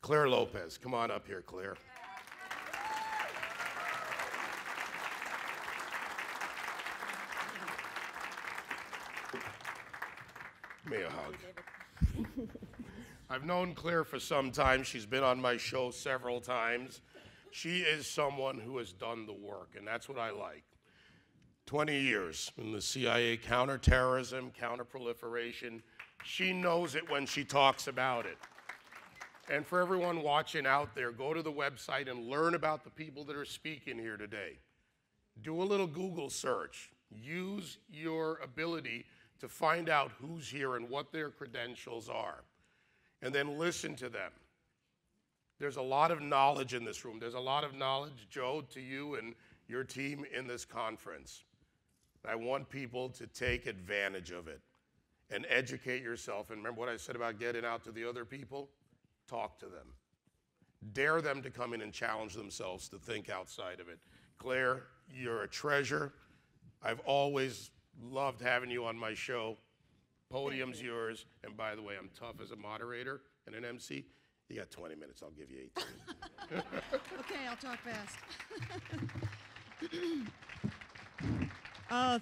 Clare Lopez. Come on up here, Clare. Give me a hug. I've known Clare for some time. She's been on my show several times. She is someone who has done the work, and that's what I like. 20 years in the CIA, counterterrorism, counterproliferation. She knows it when she talks about it. And for everyone watching out there, go to the website and learn about the people that are speaking here today. Do a little Google search. Use your ability to find out who's here and what their credentials are. And then listen to them. There's a lot of knowledge in this room. There's a lot of knowledge, Joe, to you and your team in this conference. I want people to take advantage of it and educate yourself. And remember what I said about getting out to the other people? Talk to them. Dare them to come in and challenge themselves to think outside of it. Clare, you're a treasure. I've always loved having you on my show. Podium's yours. And by the way, I'm tough as a moderator and an MC. You got 20 minutes. I'll give you 18. Okay, I'll talk fast.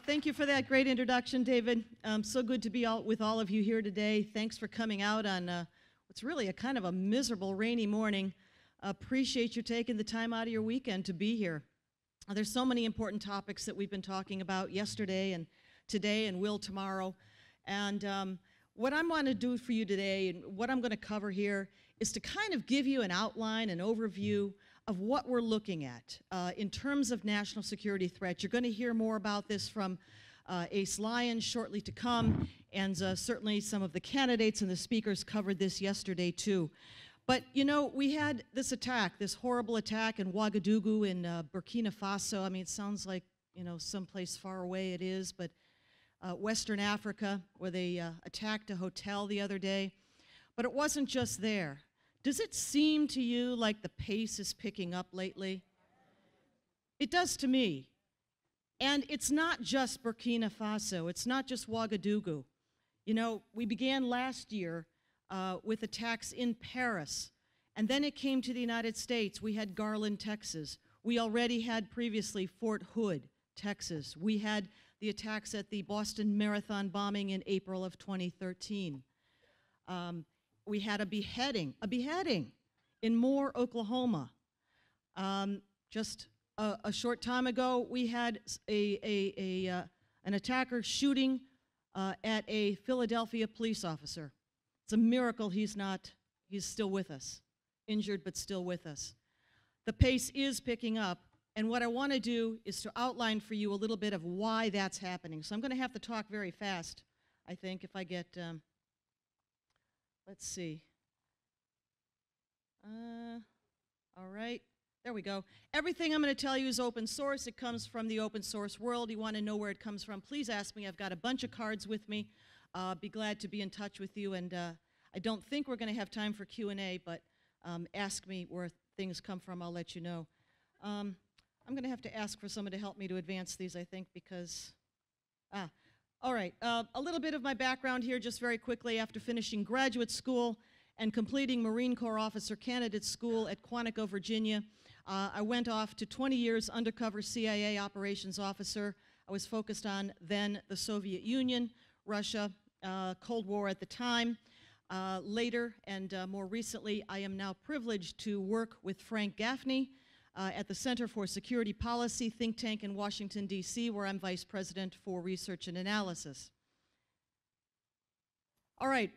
Thank you for that great introduction, David. So good to be with all of you here today. Thanks for coming out on what's really a kind of a miserable rainy morning. Appreciate you taking the time out of your weekend to be here. There's so many important topics that we've been talking about yesterday and today and will tomorrow. And what I want to do for you today and what I'm going to cover here is to kind of give you an outline, an overview of what we're looking at in terms of national security threats. You're going to hear more about this from Ace Lyons shortly to come, and certainly some of the candidates and the speakers covered this yesterday too. But you know, we had this attack, this horrible attack in Ouagadougou in Burkina Faso. I mean, it sounds like, you know, someplace far away it is, but Western Africa, where they attacked a hotel the other day. But it wasn't just there. Does it seem to you like the pace is picking up lately? It does to me. And it's not just Burkina Faso. It's not just Ouagadougou. You know, we began last year with attacks in Paris, and then it came to the United States. We had Garland, Texas. We already had previously Fort Hood, Texas. We had the attacks at the Boston Marathon bombing in April of 2013. We had a beheading in Moore, Oklahoma. Just a short time ago, we had an attacker shooting at a Philadelphia police officer. It's a miracle he's still with us, injured but still with us. The pace is picking up, and what I want to do is to outline for you a little bit of why that's happening. So I'm going to have to talk very fast, I think, if I get, let's see. All right, there we go. Everything I'm going to tell you is open source. It comes from the open source world. You want to know where it comes from, please ask me. I've got a bunch of cards with me. Be glad to be in touch with you, and I don't think we're going to have time for Q&A, but ask me where things come from. I'll let you know. I'm going to have to ask for someone to help me to advance these, I think, because, all right. A little bit of my background here, just very quickly. After finishing graduate school and completing Marine Corps Officer Candidate School at Quantico, Virginia, I went off to 20 years undercover CIA operations officer. I was focused on then the Soviet Union, Russia, Cold War at the time. Later and more recently, I am now privileged to work with Frank Gaffney at the Center for Security Policy think tank in Washington, D.C., where I'm Vice President for Research and Analysis. All right,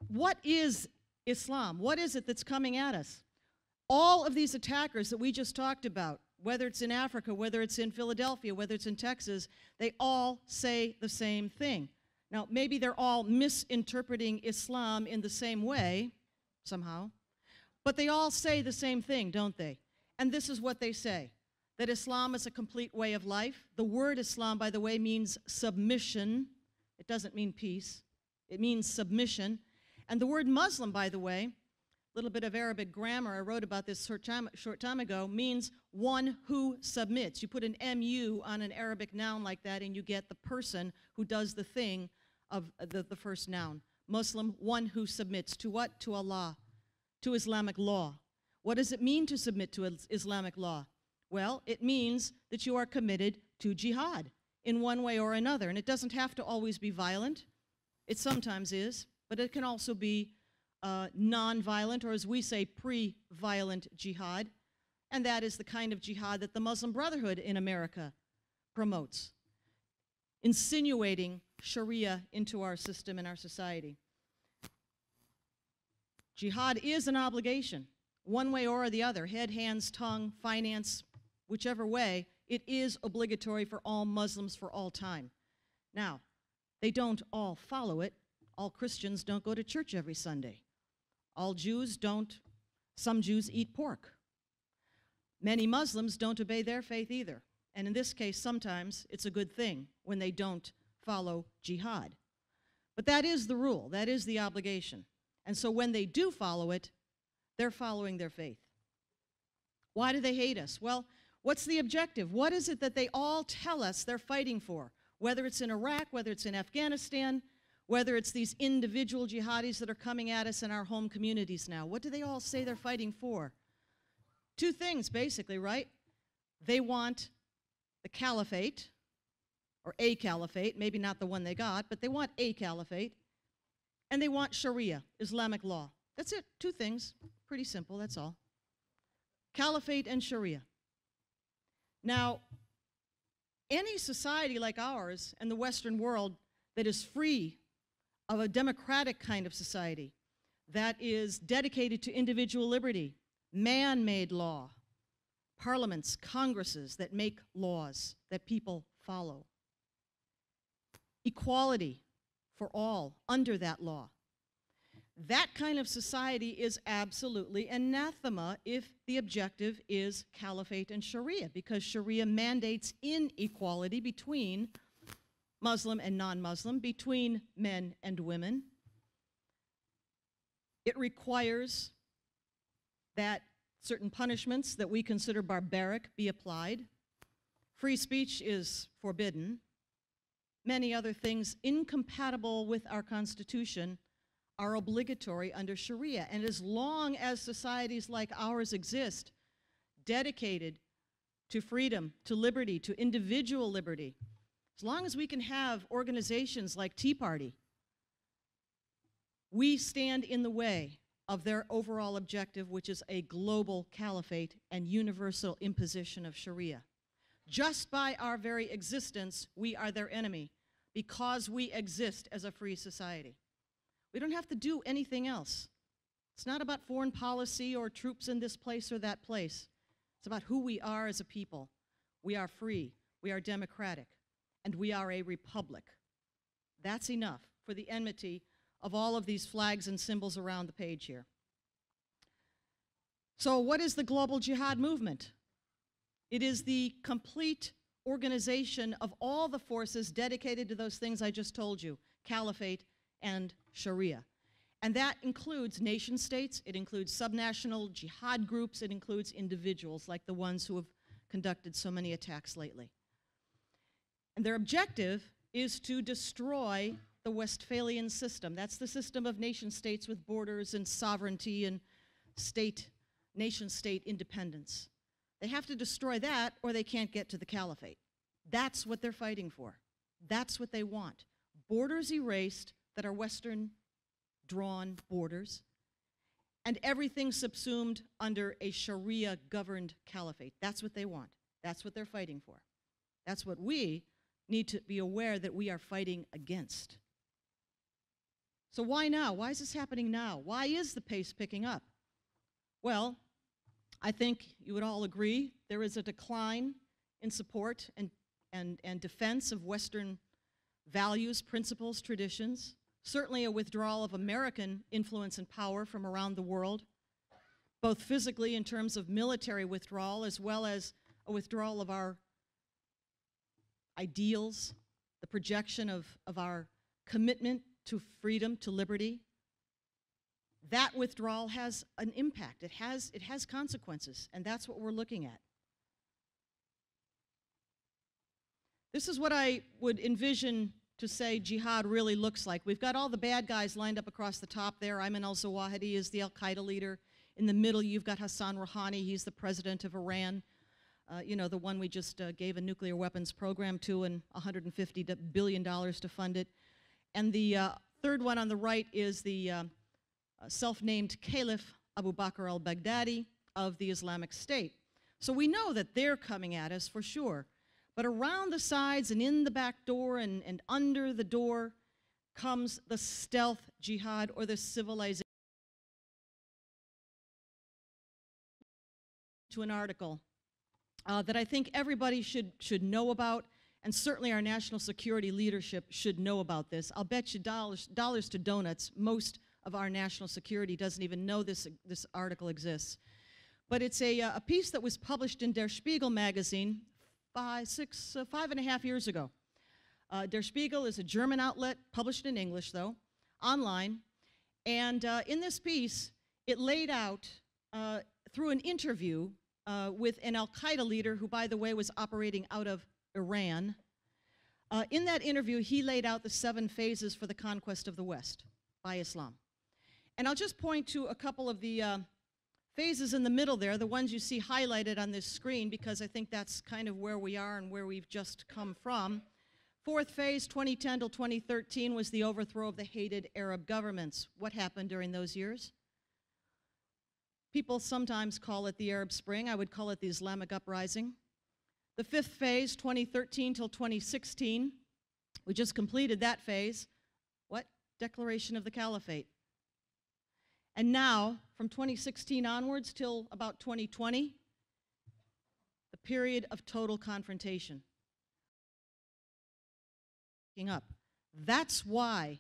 what is Islam? What is it that's coming at us? All of these attackers that we just talked about, whether it's in Africa, whether it's in Philadelphia, whether it's in Texas, they all say the same thing. Now, maybe they're all misinterpreting Islam in the same way, somehow, but they all say the same thing, don't they? And this is what they say, that Islam is a complete way of life. The word Islam, by the way, means submission. It doesn't mean peace. It means submission. And the word Muslim, by the way, a little bit of Arabic grammar, I wrote about this short time ago, means one who submits. You put an MU on an Arabic noun like that, and you get the person who does the thing of the first noun. Muslim, one who submits. To what? To Allah. to Islamic law. What does it mean to submit to Islamic law? Well, it means that you are committed to jihad in one way or another. And it doesn't have to always be violent. It sometimes is, but it can also be non-violent, or as we say, pre-violent jihad. And that is the kind of jihad that the Muslim Brotherhood in America promotes, insinuating Sharia into our system and our society. Jihad is an obligation, one way or the other, head, hands, tongue, finance, whichever way. It is obligatory for all Muslims for all time. Now, they don't all follow it. All Christians don't go to church every Sunday. All Jews don't. Some Jews eat pork. Many Muslims don't obey their faith either. And in this case, sometimes it's a good thing when they don't follow jihad. But that is the rule. That is the obligation. And so when they do follow it, they're following their faith. Why do they hate us? Well, what's the objective? What is it that they all tell us they're fighting for? Whether it's in Iraq, whether it's in Afghanistan, whether it's these individual jihadis that are coming at us in our home communities now. What do they all say they're fighting for? Two things, basically, right? They want the caliphate, or a caliphate, maybe not the one they got, but they want a caliphate, and they want Sharia, Islamic law. That's it, two things, pretty simple, that's all. Caliphate and Sharia. Now, any society like ours and the Western world that is free of a democratic kind of society, that is dedicated to individual liberty, man-made law, parliaments, congresses that make laws that people follow, equality for all under that law. That kind of society is absolutely anathema if the objective is caliphate and Sharia, because Sharia mandates inequality between Muslim and non-Muslim, between men and women. It requires that certain punishments that we consider barbaric be applied. Free speech is forbidden. Many other things incompatible with our Constitution are obligatory under Sharia. And as long as societies like ours exist, dedicated to freedom, to liberty, to individual liberty, as long as we can have organizations like Tea Party, we stand in the way of their overall objective, which is a global caliphate and universal imposition of Sharia. Just by our very existence, we are their enemy, because we exist as a free society. We don't have to do anything else. It's not about foreign policy or troops in this place or that place. It's about who we are as a people. We are free, we are democratic, and we are a republic. That's enough for the enmity of all of these flags and symbols around the page here. So what is the global jihad movement? It is the complete organization of all the forces dedicated to those things I just told you, caliphate and Sharia. And that includes nation states, it includes subnational jihad groups, it includes individuals like the ones who have conducted so many attacks lately. And their objective is to destroy the Westphalian system. That's the system of nation states with borders and sovereignty and nation-state independence. They have to destroy that or they can't get to the caliphate. That's what they're fighting for. That's what they want. Borders erased that are Western-drawn borders, and everything subsumed under a Sharia-governed caliphate. That's what they want. That's what they're fighting for. That's what we need to be aware that we are fighting against. So why now? Why is this happening now? Why is the pace picking up? Well, I think you would all agree there is a decline in support and defense of Western values, principles, traditions. Certainly a withdrawal of American influence and power from around the world, both physically in terms of military withdrawal as well as a withdrawal of our ideals, the projection of our commitment to freedom, to liberty. That withdrawal has an impact. It has consequences, and that's what we're looking at. This is what I would envision to say jihad really looks like. We've got all the bad guys lined up across the top there. Ayman al-Zawahiri is the al-Qaeda leader. In the middle, you've got Hassan Rouhani. He's the president of Iran, you know, the one we just gave a nuclear weapons program to and $150 billion to fund it. And the third one on the right is the self-named Caliph Abu Bakr al-Baghdadi of the Islamic State. So we know that they're coming at us for sure. But around the sides and in the back door and under the door comes the stealth jihad or the civilization. To an article that I think everybody should know about, and certainly our national security leadership should know about this. I'll bet you dollars to donuts, most of our national security doesn't even know this article exists. But it's a piece that was published in Der Spiegel magazine 5.5 years ago. Der Spiegel is a German outlet, published in English though, online. And in this piece, it laid out, through an interview with an al-Qaeda leader who, by the way, was operating out of Iran. In that interview, he laid out the 7 phases for the conquest of the West by Islam. And I'll just point to a couple of the phases in the middle there, the ones you see highlighted on this screen, because I think that's kind of where we are and where we've just come from. 4th phase, 2010 till 2013, was the overthrow of the hated Arab governments. What happened during those years? People sometimes call it the Arab Spring. I would call it the Islamic Uprising. The 5th phase, 2013 till 2016, we just completed that phase. What? Declaration of the Caliphate. And now, from 2016 onwards till about 2020, the period of total confrontation. Up. That's why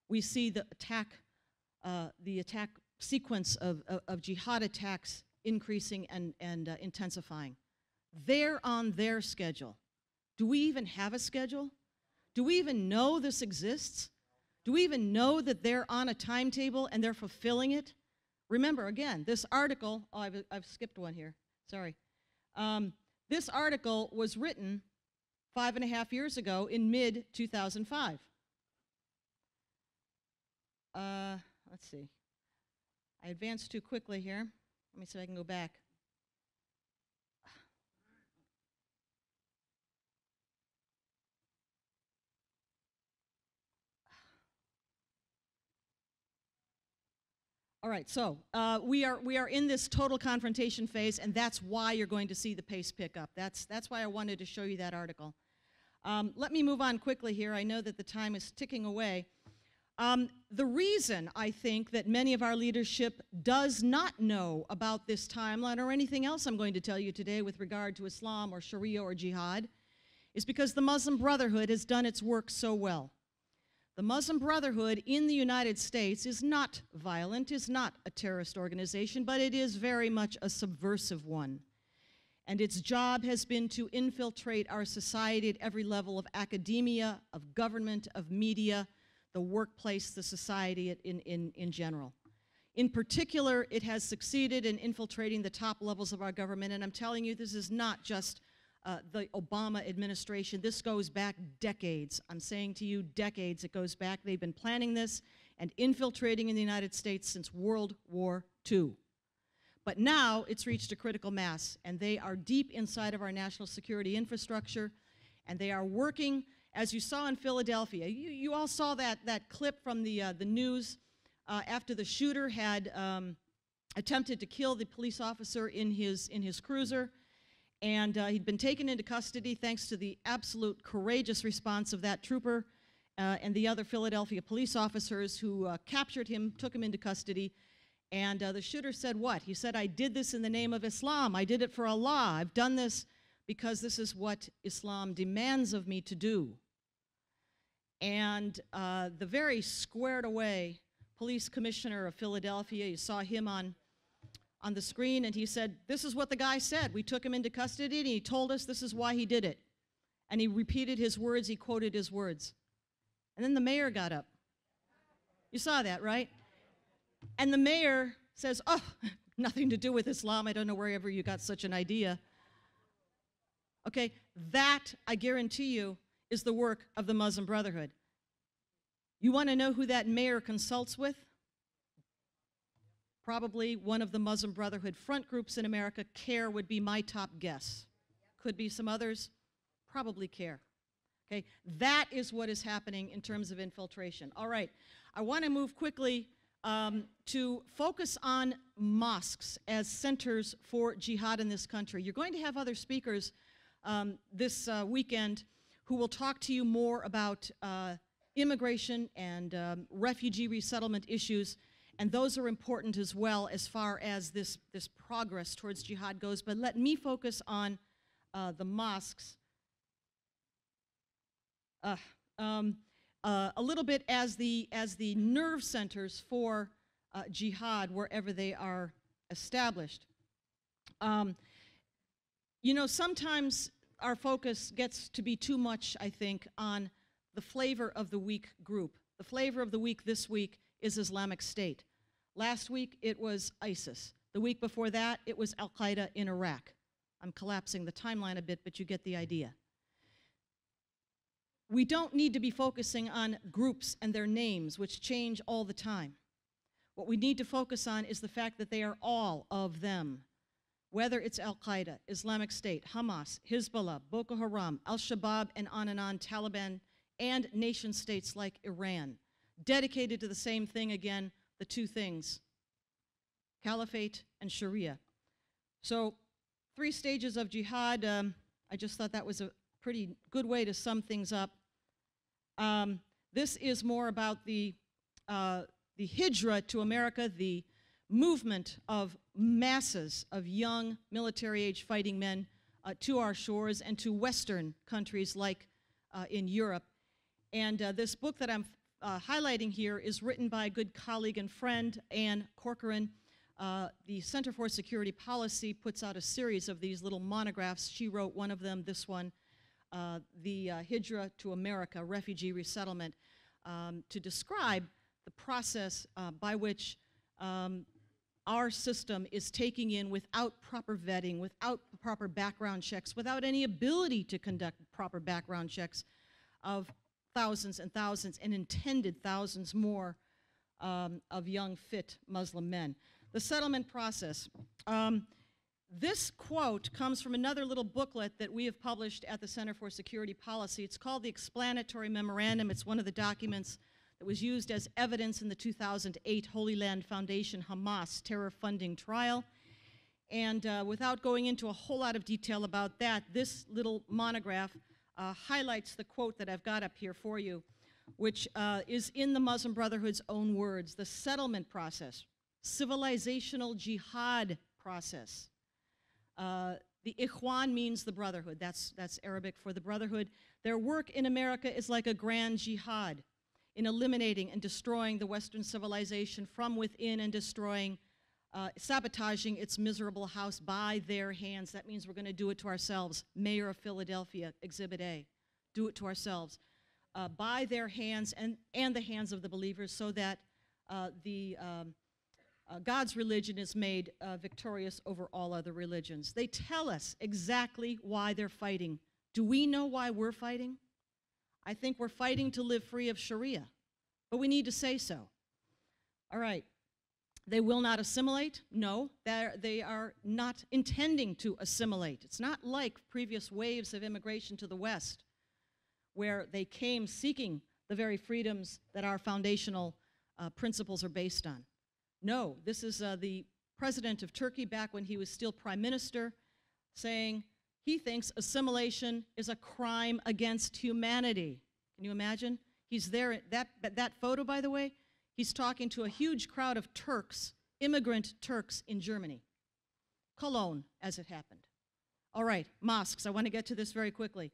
we see the attack sequence of jihad attacks increasing and intensifying. They're on their schedule. Do we even have a schedule? Do we even know this exists? Do we even know that they're on a timetable and they're fulfilling it? Remember, again, this article, oh, I've skipped one here, sorry. This article was written 5.5 years ago in mid-2005. Let's see. I advanced too quickly here. Let me see if I can go back. All right, so we are in this total confrontation phase, and that's why you're going to see the pace pick up. That's why I wanted to show you that article. Let me move on quickly here. I know that the time is ticking away. The reason I think that many of our leadership does not know about this timeline or anything else I'm going to tell you today with regard to Islam or Sharia or jihad is because the Muslim Brotherhood has done its work so well. The Muslim Brotherhood in the United States is not violent, is not a terrorist organization, but it is very much a subversive one. And its job has been to infiltrate our society at every level of academia, of government, of media, the workplace, the society in general. In particular, it has succeeded in infiltrating the top levels of our government, and I'm telling you, this is not just the Obama administration. This goes back decades. I'm saying to you, decades it goes back. They've been planning this and infiltrating in the United States since World War II. But now it's reached a critical mass, and they are deep inside of our national security infrastructure, and they are working, as you saw in Philadelphia. You all saw that clip from the news after the shooter had attempted to kill the police officer in his cruiser. And he'd been taken into custody thanks to the absolute courageous response of that trooper and the other Philadelphia police officers who captured him, took him into custody. And the shooter said what? He said, "I did this in the name of Islam. I did it for Allah. I've done this because this is what Islam demands of me to do." And the very squared away police commissioner of Philadelphia, you saw him on the screen, and he said, "This is what the guy said. We took him into custody, and he told us this is why he did it." And he repeated his words, he quoted his words. And then the mayor got up. You saw that, right? And the mayor says, "Oh, nothing to do with Islam. I don't know wherever you got such an idea." Okay, that, I guarantee you, is the work of the Muslim Brotherhood. You want to know who that mayor consults with? Probably one of the Muslim Brotherhood front groups in America. CARE would be my top guess. Could be some others, probably CARE. Okay, that is what is happening in terms of infiltration. All right, I want to move quickly to focus on mosques as centers for jihad in this country. You're going to have other speakers this weekend who will talk to you more about immigration and refugee resettlement issues, and those are important as well as far as this progress towards jihad goes. But let me focus on the mosques a little bit as the nerve centers for jihad wherever they are established. You know, sometimes our focus gets to be too much, I think, on the flavor of the week group. The flavor of the week this week is Islamic State. Last week it was ISIS. The week before that it was Al-Qaeda in Iraq. I'm collapsing the timeline a bit, but you get the idea. We don't need to be focusing on groups and their names, which change all the time. What we need to focus on is the fact that they are all of them. Whether it's Al-Qaeda, Islamic State, Hamas, Hezbollah, Boko Haram, Al-Shabaab, and on, Taliban, and nation states like Iran, dedicated to the same thing again, the two things, caliphate and Sharia. So 3 stages of jihad. I just thought that was a pretty good way to sum things up. This is more about the hijra to America, the movement of masses of young military-age fighting men to our shores and to Western countries like in Europe. And this book that I'm highlighting here is written by a good colleague and friend, Ann Corcoran. The Center for Security Policy puts out a series of these little monographs. She wrote one of them, this one, the Hijra to America, Refugee Resettlement, to describe the process by which our system is taking in, without proper vetting, without proper background checks, without any ability to conduct proper background checks, of thousands and thousands and intended thousands more of young, fit Muslim men. The settlement process. This quote comes from another little booklet that we have published at the Center for Security Policy. It's called the Explanatory Memorandum. It's one of the documents that was used as evidence in the 2008 Holy Land Foundation Hamas terror funding trial. And without going into a whole lot of detail about that, this little monograph highlights the quote that I've got up here for you, which is in the Muslim Brotherhood's own words: the settlement process, civilizational jihad process. The Ikhwan means the Brotherhood. That's Arabic for the Brotherhood. Their work in America is like a grand jihad in eliminating and destroying the Western civilization from within and destroying, sabotaging its miserable house by their hands. That means we're going to do it to ourselves. Mayor of Philadelphia, Exhibit A. Do it to ourselves. By their hands and the hands of the believers, so that God's religion is made victorious over all other religions. They tell us exactly why they're fighting. Do we know why we're fighting? I think we're fighting to live free of Sharia, but we need to say so. All right. They will not assimilate? No, they are not intending to assimilate. It's not like previous waves of immigration to the West, where they came seeking the very freedoms that our foundational principles are based on. No, this is the president of Turkey, back when he was still prime minister, saying he thinks assimilation is a crime against humanity. Can you imagine? He's there, that photo, by the way, he's talking to a huge crowd of Turks, immigrant Turks in Germany. Cologne, as it happened. All right, mosques. I want to get to this very quickly.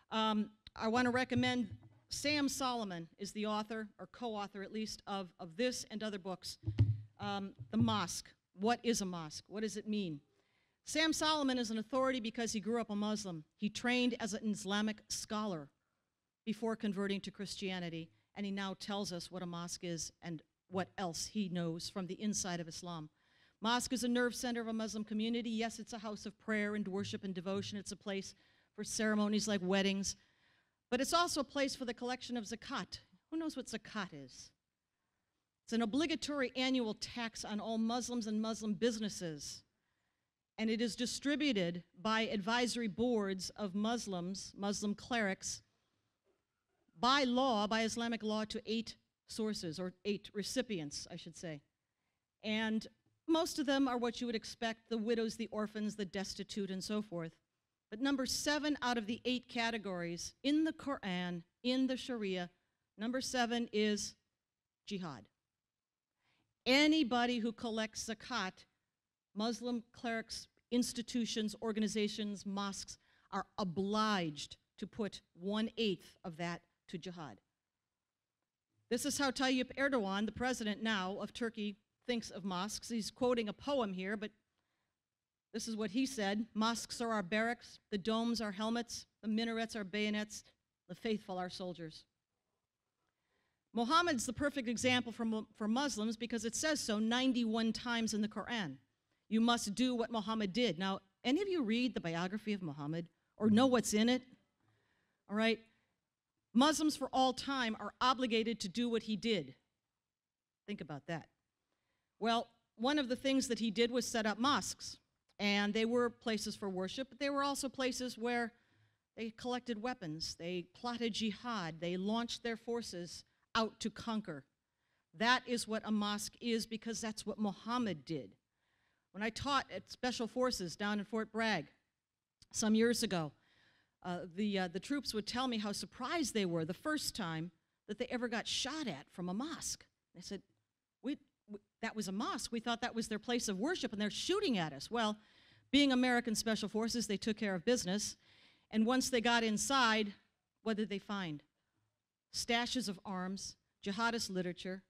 I want to recommend Sam Solomon is the author, or co-author at least, of this and other books. The mosque. What is a mosque? What does it mean? Sam Solomon is an authority because he grew up a Muslim. He trained as an Islamic scholar before converting to Christianity, and he now tells us what a mosque is and what else he knows from the inside of Islam. Mosque is a nerve center of a Muslim community. Yes, it's a house of prayer and worship and devotion. It's a place for ceremonies like weddings, but it's also a place for the collection of zakat. Who knows what zakat is? It's an obligatory annual tax on all Muslims and Muslim businesses. And it is distributed by advisory boards of Muslims, Muslim clerics, by law, by Islamic law, to 8 sources, or 8 recipients, I should say. And most of them are what you would expect: the widows, the orphans, the destitute, and so forth. But number 7 out of the 8 categories in the Quran, in the Sharia, number 7 is jihad. Anybody who collects zakat, Muslim clerics, institutions, organizations, mosques, are obliged to put 1/8 of that to jihad. This is how Tayyip Erdogan, the president now of Turkey, thinks of mosques. He's quoting a poem here, but this is what he said: "Mosques are our barracks, the domes are helmets, the minarets are bayonets, the faithful are soldiers." Muhammad's the perfect example for Muslims because it says so 91 times in the Quran. You must do what Muhammad did. Now, any of you read the biography of Muhammad or know what's in it? All right. Muslims for all time are obligated to do what he did. Think about that. Well, one of the things that he did was set up mosques. And they were places for worship, but they were also places where they collected weapons. They plotted jihad. They launched their forces out to conquer. That is what a mosque is, because that's what Muhammad did. When I taught at Special Forces down in Fort Bragg some years ago, the troops would tell me how surprised they were the first time that they ever got shot at from a mosque. They said, that was a mosque. We thought that was their place of worship, and they're shooting at us. Well, being American Special Forces, they took care of business. And once they got inside, what did they find? Stashes of arms, jihadist literature.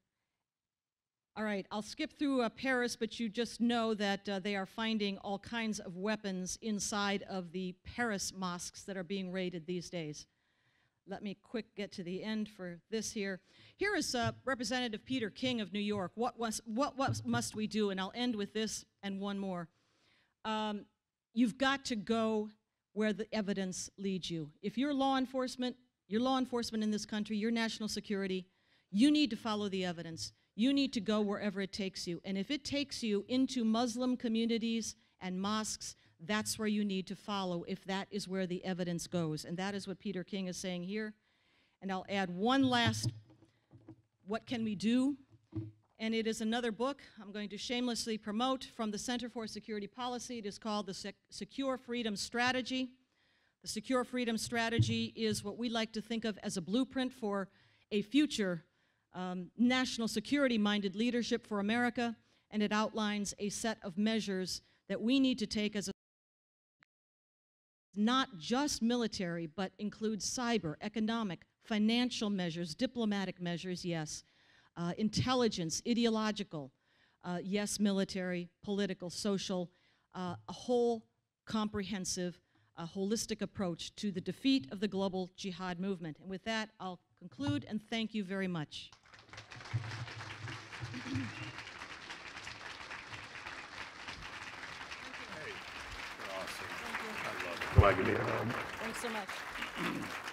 All right, I'll skip through Paris, but you just know that they are finding all kinds of weapons inside of the Paris mosques that are being raided these days. Let me quick get to the end for this here. Here is Representative Peter King of New York. What must we do? And I'll end with this and one more. You've got to go where the evidence leads you. If you're law enforcement in this country, you're national security, you need to follow the evidence. You need to go wherever it takes you. And if it takes you into Muslim communities and mosques, that's where you need to follow, if that is where the evidence goes. And that is what Peter King is saying here. And I'll add one last, what can we do? And it is another book I'm going to shamelessly promote from the Center for Security Policy. It is called the Secure Freedom Strategy. The Secure Freedom Strategy is what we like to think of as a blueprint for a future national security-minded leadership for America, and it outlines a set of measures that we need to take as a not just military, but includes cyber, economic, financial measures, diplomatic measures, yes, intelligence, ideological, yes, military, political, social, a whole comprehensive, holistic approach to the defeat of the global jihad movement. And with that, I'll conclude, and thank you very much. Hey, you're awesome. I love it. Come on, give me a hand. Thanks so much.